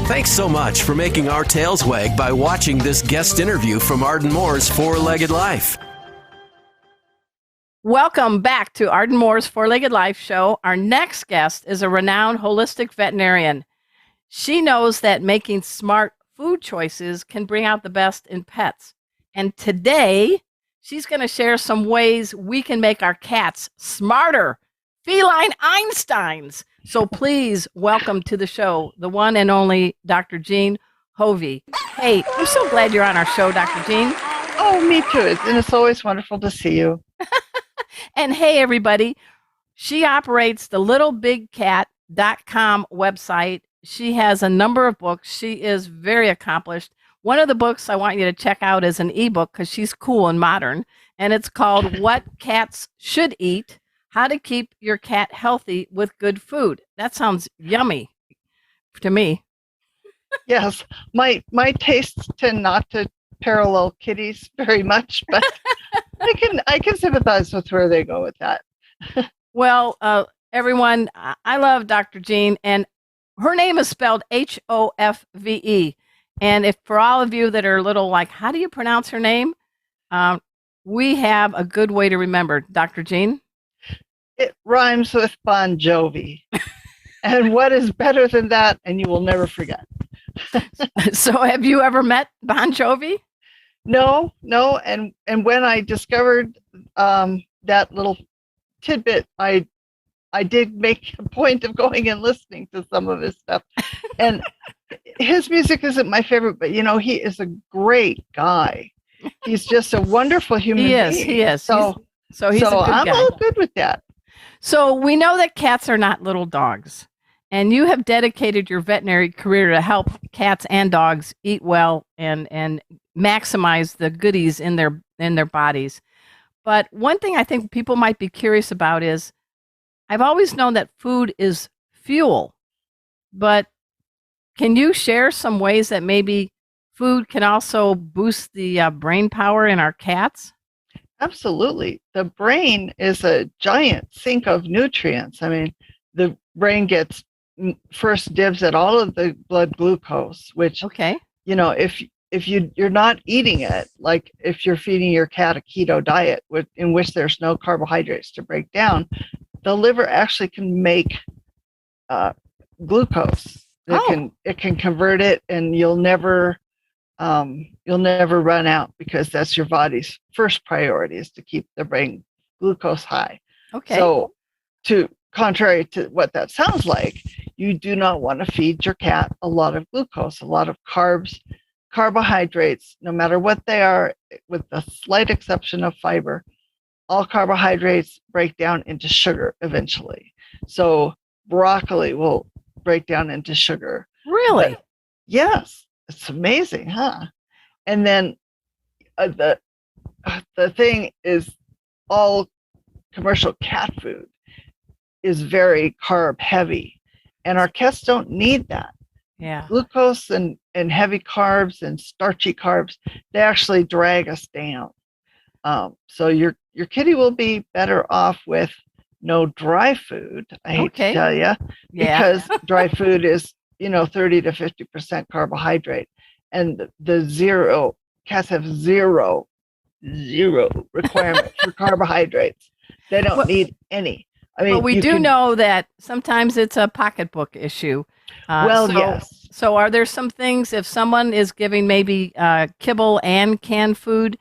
Thanks so much for making our tails wag by watching this guest interview from Arden Moore's Four-Legged Life. Welcome back to Arden Moore's Four-Legged Life show. Our next guest is a renowned holistic veterinarian. She knows that making smart food choices can bring out the best in pets. And today, she's going to share some ways we can make our cats smarter, feline Einsteins. So please welcome to the show the one and only Dr. Jean Hofve. Hey, I'm so glad you're on our show, Dr. Jean. Oh, me too. And it's always wonderful to see you. And hey, everybody, she operates the littlebigcat.com website. She has a number of books. She is very accomplished. One of the books I want you to check out is an ebook because she's cool and modern. And it's called What Cats Should Eat, How to Keep Your Cat Healthy with Good Food. That sounds yummy to me. Yes, my tastes tend not to parallel kitties very much, but I can sympathize with where they go with that. Well, everyone, I love Dr. Jean, and her name is spelled Hofve. And if for all of you that are a little like, how do you pronounce her name? We have a good way to remember. Dr. Jean? It rhymes with Bon Jovi. And what is better than that? And you will never forget. So have you ever met Bon Jovi? No. And when I discovered that little tidbit, I did make a point of going and listening to some of his stuff. And his music isn't my favorite, but he is a great guy. He's just a wonderful human being. He is. So he's a good I'm guy. all good with that. So we know that cats are not little dogs, and you have dedicated your veterinary career to help cats and dogs eat well and maximize the goodies in their bodies. But one thing I think people might be curious about is, I've always known that food is fuel, but can you share some ways that maybe food can also boost the brain power in our cats? Absolutely. The brain is a giant sink of nutrients. I mean, the brain gets first dibs at all of the blood glucose, which, if you're not eating it, like if you're feeding your cat a keto diet in which there's no carbohydrates to break down, the liver actually can make glucose. It can convert it, and you'll never run out, because that's your body's first priority, is to keep the brain glucose high. Okay. So, contrary to what that sounds like, you do not want to feed your cat a lot of glucose, a lot of carbs, carbohydrates, no matter what they are, with the slight exception of fiber. All carbohydrates break down into sugar eventually. So broccoli will break down into sugar. Really? But yes. It's amazing, huh? And then the thing is, all commercial cat food is very carb heavy, and our cats don't need that. Yeah. Glucose and heavy carbs and starchy carbs, they actually drag us down. So your kitty will be better off with no dry food. I hate to tell you, because dry food is 30 to 50% carbohydrate, and cats have zero requirement for carbohydrates. They don't need any. I mean, we do know that sometimes it's a pocketbook issue. Yes. So are there some things, if someone is giving maybe kibble and canned food,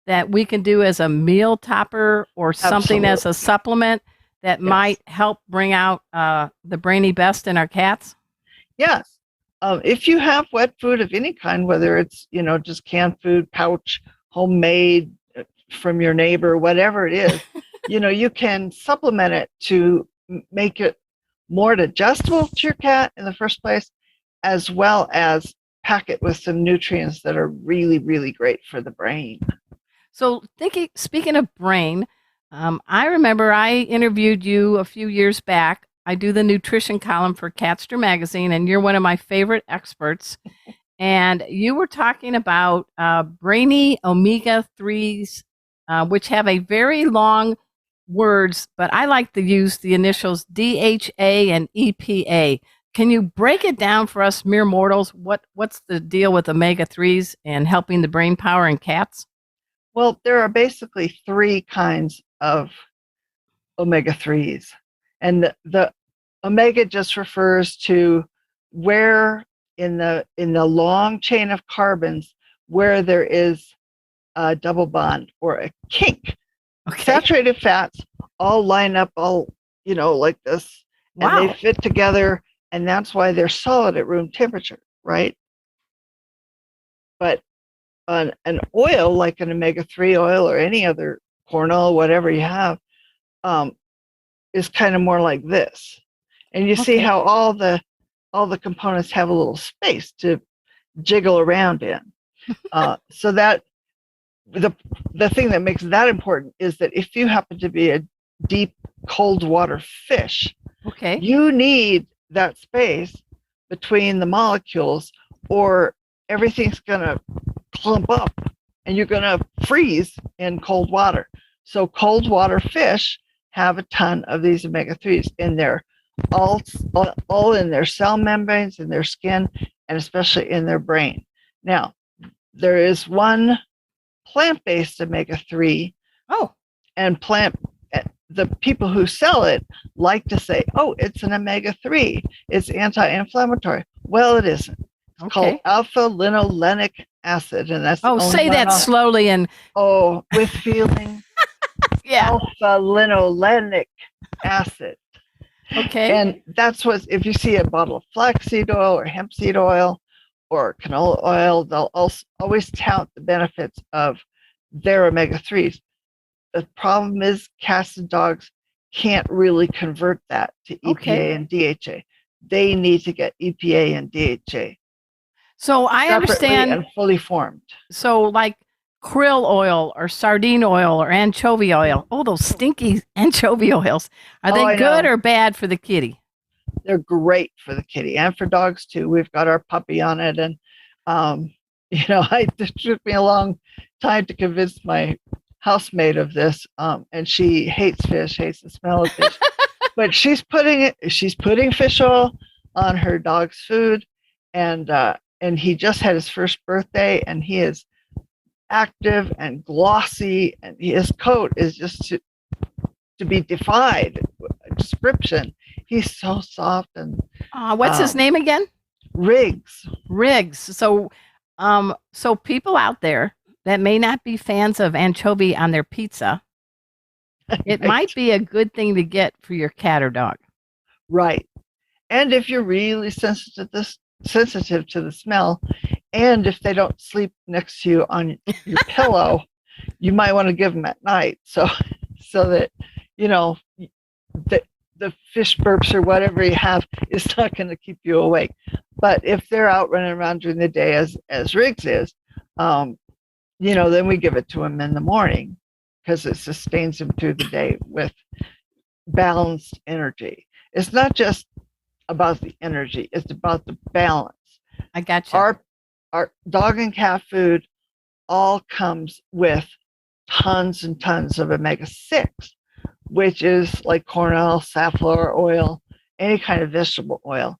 that we can do as a meal topper or something as a supplement that might help bring out the brainy best in our cats? Yes. If you have wet food of any kind, whether it's, just canned food, pouch, homemade from your neighbor, whatever it is, you can supplement it to make it more digestible to your cat in the first place, as well as pack it with some nutrients that are really, really great for the brain. So speaking of brain, I remember I interviewed you a few years back. I do the nutrition column for Catster magazine, and you're one of my favorite experts. And you were talking about brainy omega-3s, which have a very long words, but I like to use the initials DHA and EPA. Can you break it down for us mere mortals? What's the deal with omega-3s and helping the brain power in cats? Well, there are basically three kinds of omega-3s. And the omega just refers to where in the long chain of carbons where there is a double bond or a kink. Okay. Saturated fats all line up like this, and Wow. they fit together, and that's why they're solid at room temperature, right? But an oil like an omega-3 oil or any other corn oil, whatever you have, is kind of more like this. And you see Okay. how all the components have a little space to jiggle around in. So that the thing that makes that important is that if you happen to be a deep cold water fish, Okay. you need that space between the molecules, or everything's going to clump up and you're going to freeze in cold water. So cold water fish have a ton of these omega-3s in their all in their cell membranes, in their skin, and especially in their brain. Now, there is one plant-based omega-3. Oh. And the people who sell it like to say, oh, it's an omega-3, it's anti-inflammatory. Well, it isn't. It's called alpha-linolenic acid, and that's say that slowly and with feeling. Yeah. Alpha-linolenic acid. Okay. And that's what, if you see a bottle of flaxseed oil or hemp seed oil or canola oil, they'll always tout the benefits of their omega-3s. The problem is cats and dogs can't really convert that to EPA and DHA. They need to get EPA and DHA. So I understand. And fully formed. So like krill oil or sardine oil or anchovy oil. Oh, those stinky anchovy oils. Are they good or bad for the kitty? They're great for the kitty and for dogs too. We've got our puppy on it, and it took me a long time to convince my housemate of this, and she hates fish, hates the smell of fish. But she's putting fish oil on her dog's food, and he just had his first birthday, and he is active and glossy, and his coat is just to be defied description. He's so soft. And what's his name again? Riggs. So people out there that may not be fans of anchovy on their pizza, it might be a good thing to get for your cat or dog. Right. And if you're really sensitive to the smell, and if they don't sleep next to you on your pillow, you might want to give them at night, so that the fish burps or whatever you have is not going to keep you awake. But if they're out running around during the day, as Riggs is, then we give it to him in the morning because it sustains him through the day with balanced energy. It's not just about the energy; it's about the balance. I gotcha. Our dog and cat food all comes with tons and tons of omega-6, which is like corn oil, safflower oil, any kind of vegetable oil.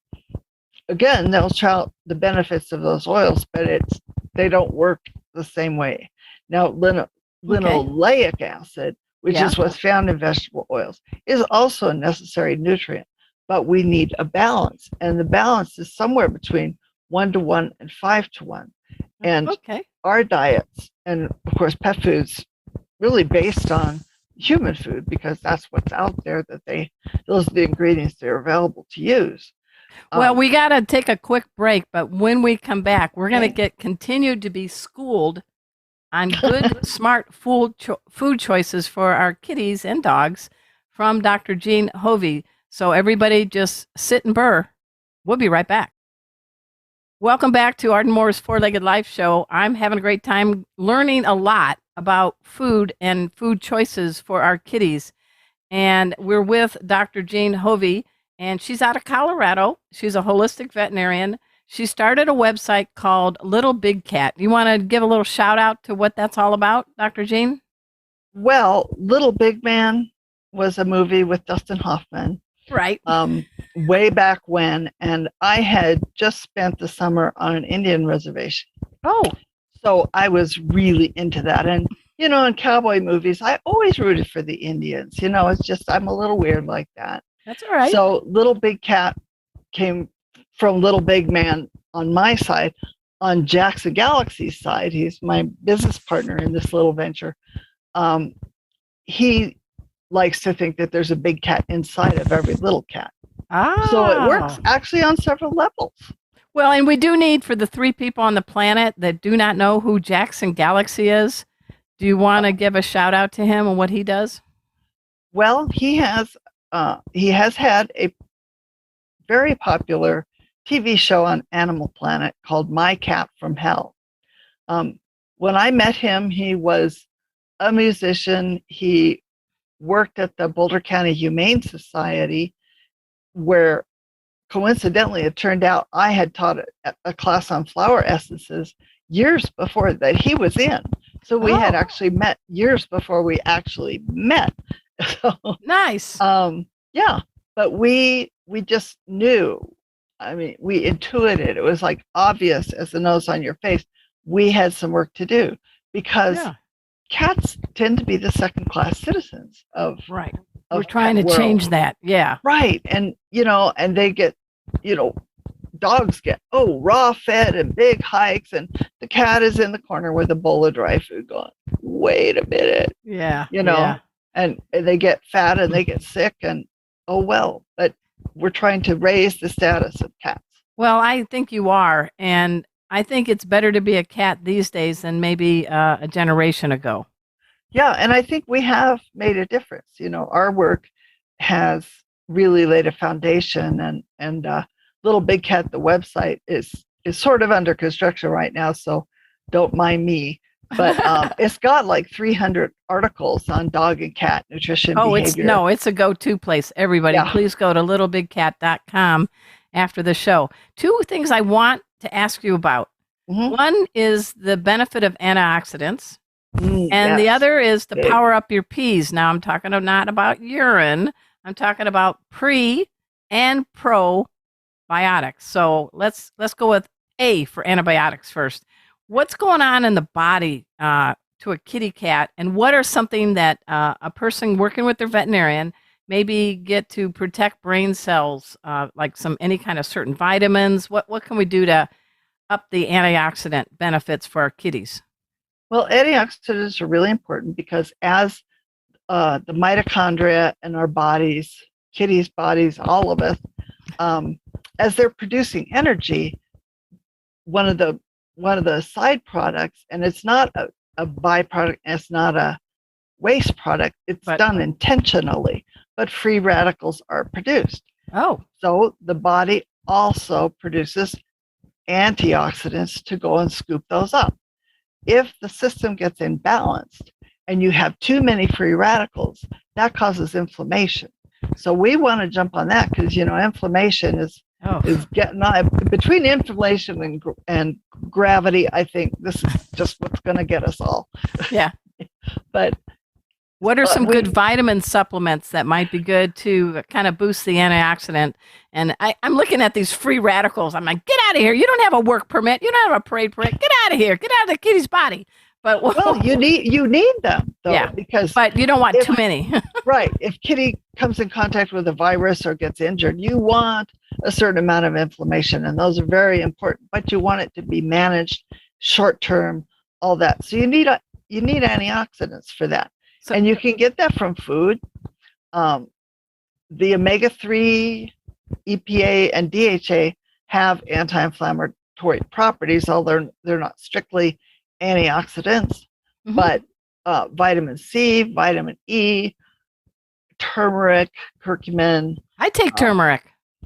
Again, they'll tout the benefits of those oils, but they don't work the same way. Now, linoleic acid, which is what's found in vegetable oils, is also a necessary nutrient, but we need a balance, and the balance is somewhere between 1-to-1 and 5-to-1. And our diets, and of course pet foods, really based on human food, because that's what's out there, those are the ingredients that are available to use. Well, we got to take a quick break, but when we come back, we're going to continued to be schooled on good, smart food choices for our kitties and dogs from Dr. Jean Hofve. So everybody just sit and burr. We'll be right back. Welcome back to Arden Moore's Four-Legged Life Show. I'm having a great time learning a lot about food and food choices for our kitties. And we're with Dr. Jean Hofve, and she's out of Colorado. She's a holistic veterinarian. She started a website called Little Big Cat. You want to give a little shout out to what that's all about, Dr. Jean? Well, Little Big Man was a movie with Dustin Hoffman, Right. way back when. And I had just spent the summer on an Indian reservation. Oh, So I was really into that. And, you know, in cowboy movies, I always rooted for the Indians. You know, it's just, I'm a little weird like that. that's all right. So Little Big Cat came from Little Big Man on my side. On Jackson Galaxy's side, he's my business partner in this little venture. He likes to think that there's a big cat inside of every little cat. So it works actually on several levels. Well, and we do need, for the 3 people on the planet that do not know who Jackson Galaxy is, do you want to give a shout out to him and what he does? Well, he has had a very popular TV show on Animal Planet called My Cat from Hell. When I met him, he was a musician. He worked at the Boulder County Humane Society, where coincidentally it turned out I had taught a class on flower essences years before that he was in. So we had actually met years before we actually met. So, nice. Yeah, but we just knew. I mean, we intuited. It was like obvious as the nose on your face. We had some work to do because cats tend to be the second-class citizens of right. Of We're trying to change that. Yeah. Right. And, you know, and they get, you know, dogs get, raw fed and big hikes. And the cat is in the corner with a bowl of dry food going, wait a minute. Yeah. You know, and they get fat and they get sick and, but we're trying to raise the status of cats. Well, I think you are. And I think it's better to be a cat these days than maybe a generation ago. Yeah, and I think we have made a difference. You know, our work has really laid a foundation, and Little Big Cat, the website, is sort of under construction right now, so don't mind me. But it's got like 300 articles on dog and cat nutrition behavior. It's a go-to place. Everybody, please go to littlebigcat.com after the show. 2 things I want to ask you about. Mm-hmm. One is the benefit of antioxidants. And the other is to power up your peas. Now, I'm talking not about urine. I'm talking about pre and probiotics. So let's go with A for antibiotics first. What's going on in the body to a kitty cat, and what are something that a person working with their veterinarian maybe get to protect brain cells, like any kind of certain vitamins? What can we do to up the antioxidant benefits for our kitties? Well, antioxidants are really important because as the mitochondria in our bodies, kitties' bodies, all of us, as they're producing energy, one of the side products, and it's not a byproduct, it's not a waste product, it's done intentionally, but free radicals are produced. So the body also produces antioxidants to go and scoop those up. If the system gets imbalanced and you have too many free radicals, that causes inflammation. So we want to jump on that because, you know, inflammation is getting on. Between inflammation and gravity, I think this is just what's going to get us all. Yeah. But what are some good vitamin supplements that might be good to kind of boost the antioxidant? And I'm looking at these free radicals. I'm like, get out of here. You don't have a work permit. You don't have a parade permit. Get out of here. Get out of the kitty's body. But you need them though, but you don't want too many. Right. If kitty comes in contact with a virus or gets injured, you want a certain amount of inflammation, and those are very important. But you want it to be managed short term, all that. So you need antioxidants for that. And you can get that from food. The omega-3, EPA, and DHA have anti-inflammatory properties, although they're not strictly antioxidants. But vitamin C, vitamin E, turmeric, curcumin. I take turmeric.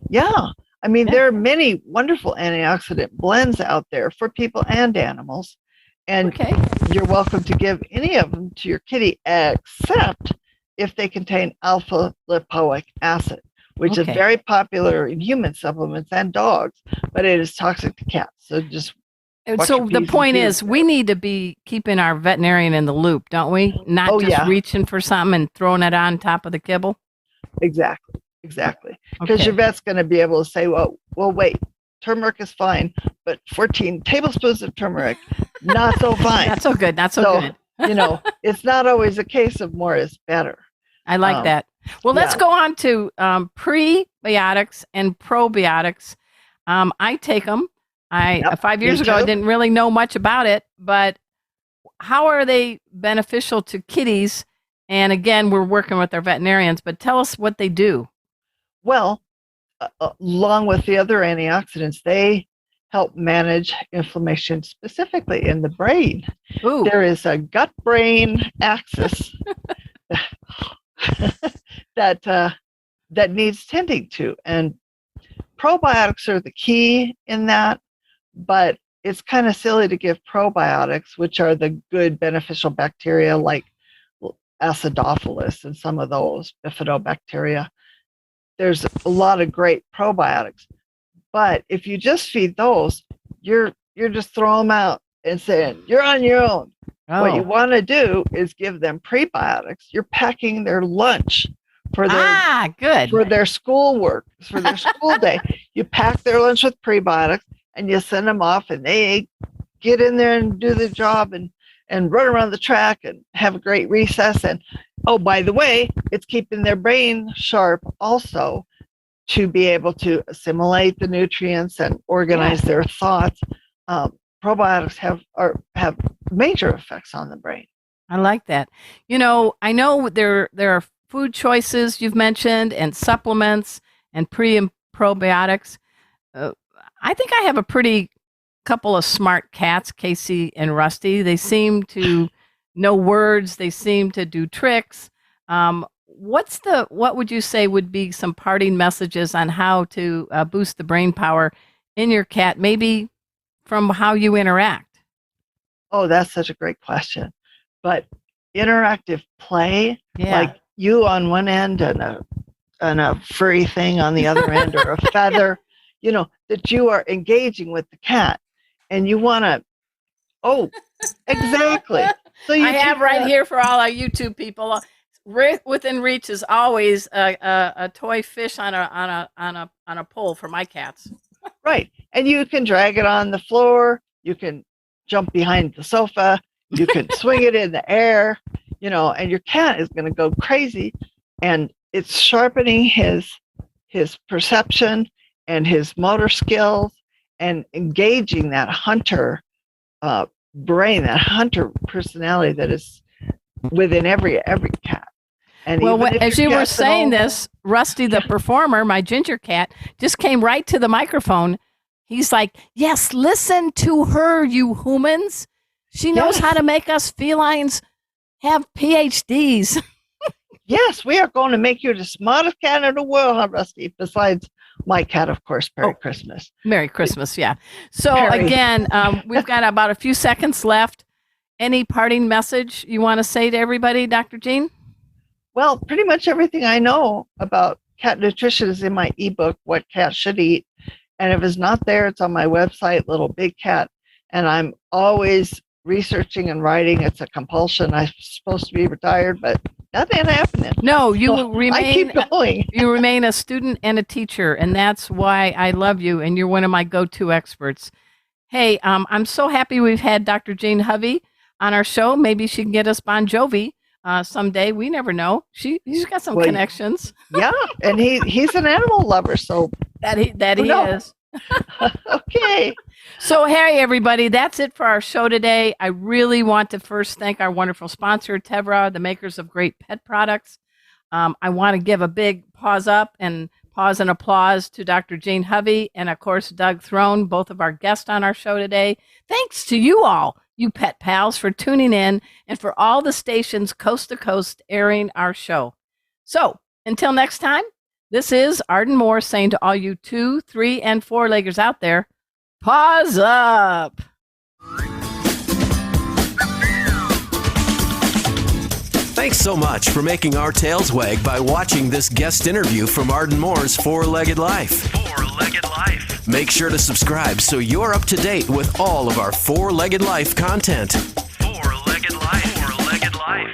Yeah. I mean, there are many wonderful antioxidant blends out there for people and animals. And you're welcome to give any of them to your kitty, except if they contain alpha lipoic acid, which is very popular in human supplements and dogs, but it is toxic to cats. So just so the point is, we need to be keeping our veterinarian in the loop, don't we? Not reaching for something and throwing it on top of the kibble. Exactly. Exactly. Because Okay. your vet's going to be able to say, well, wait, turmeric is fine, but 14 tablespoons of turmeric, not so fine. Not so good. Not so good. It's not always a case of more is better. I like that. Well, let's go on to prebiotics and probiotics. I take them. 5 years ago, I didn't really know much about it, but how are they beneficial to kitties? And again, we're working with our veterinarians, but tell us what they do. Well, along with the other antioxidants, they help manage inflammation specifically in the brain. Ooh. There is a gut-brain axis that needs tending to, and probiotics are the key in that. But it's kind of silly to give probiotics, which are the good beneficial bacteria like acidophilus and some of those bifidobacteria. There's a lot of great probiotics, but if you just feed those, you're just throwing them out and saying you're on your own. Oh. What you want to do is give them prebiotics. You're packing their lunch for their schoolwork, for their school day. You pack their lunch with prebiotics and you send them off, and they get in there and do the job and run around the track and have a great recess. And oh, by the way, it's keeping their brain sharp also to be able to assimilate the nutrients and organize their thoughts. Probiotics have major effects on the brain. I like that. I know there are food choices you've mentioned, and supplements, and pre and probiotics. I think I have a pretty couple of smart cats, Casey and Rusty. They seem to know words. They seem to do tricks. What would you say would be some parting messages on how to boost the brain power in your cat, maybe from how you interact? Oh, that's such a great question. But interactive play, like you on one end and a furry thing on the other end, or a feather, that you are engaging with the cat, and you want to. Oh, exactly. So I have right here for all our YouTube people. Within reach is always a toy fish on a pole for my cats. Right, and you can drag it on the floor. You can jump behind the sofa. You can swing it in the air. And your cat is going to go crazy, and it's sharpening his perception and his motor skills, and engaging that hunter brain, that hunter personality that is within every cat. And well, as you were saying this, Rusty the performer, my ginger cat, just came right to the microphone. He's like, "Yes, listen to her, you humans. She knows how to make us felines have PhDs." Yes, we are going to make you the smartest cat in the world, huh, Rusty? Besides my cat, of course. Merry Christmas. Merry Christmas, yeah. So again, we've got about a few seconds left. Any parting message you want to say to everybody, Dr. Jean? Well, pretty much everything I know about cat nutrition is in my ebook, What Cats Should Eat. And if it's not there, it's on my website, Little Big Cat. And I'm always researching and writing. It's a compulsion. I'm supposed to be retired, but nothing happening. No, I keep going. You remain a student and a teacher, and that's why I love you, and you're one of my go-to experts. Hey, I'm so happy we've had Dr. Jane Hofve on our show. Maybe she can get us Bon Jovi someday. We never know. He's got some connections. Yeah, and he's an animal lover, so that he is. Okay. So, hey, everybody, that's it for our show today. I really want to first thank our wonderful sponsor, Tevra, the makers of great pet products. I want to give a big pause and applause to Dr. Jane Hofve and, of course, Doug Throne, both of our guests on our show today. Thanks to you all, you pet pals, for tuning in, and for all the stations coast to coast airing our show. So, until next time, this is Arden Moore saying to all you 2, 3, and 4-leggers out there, pause up. Thanks so much for making our tails wag by watching this guest interview from Arden Moore's Four-Legged Life. Four-Legged Life. Make sure to subscribe so you're up to date with all of our Four-Legged Life content. Four-Legged Life. Four-Legged Life.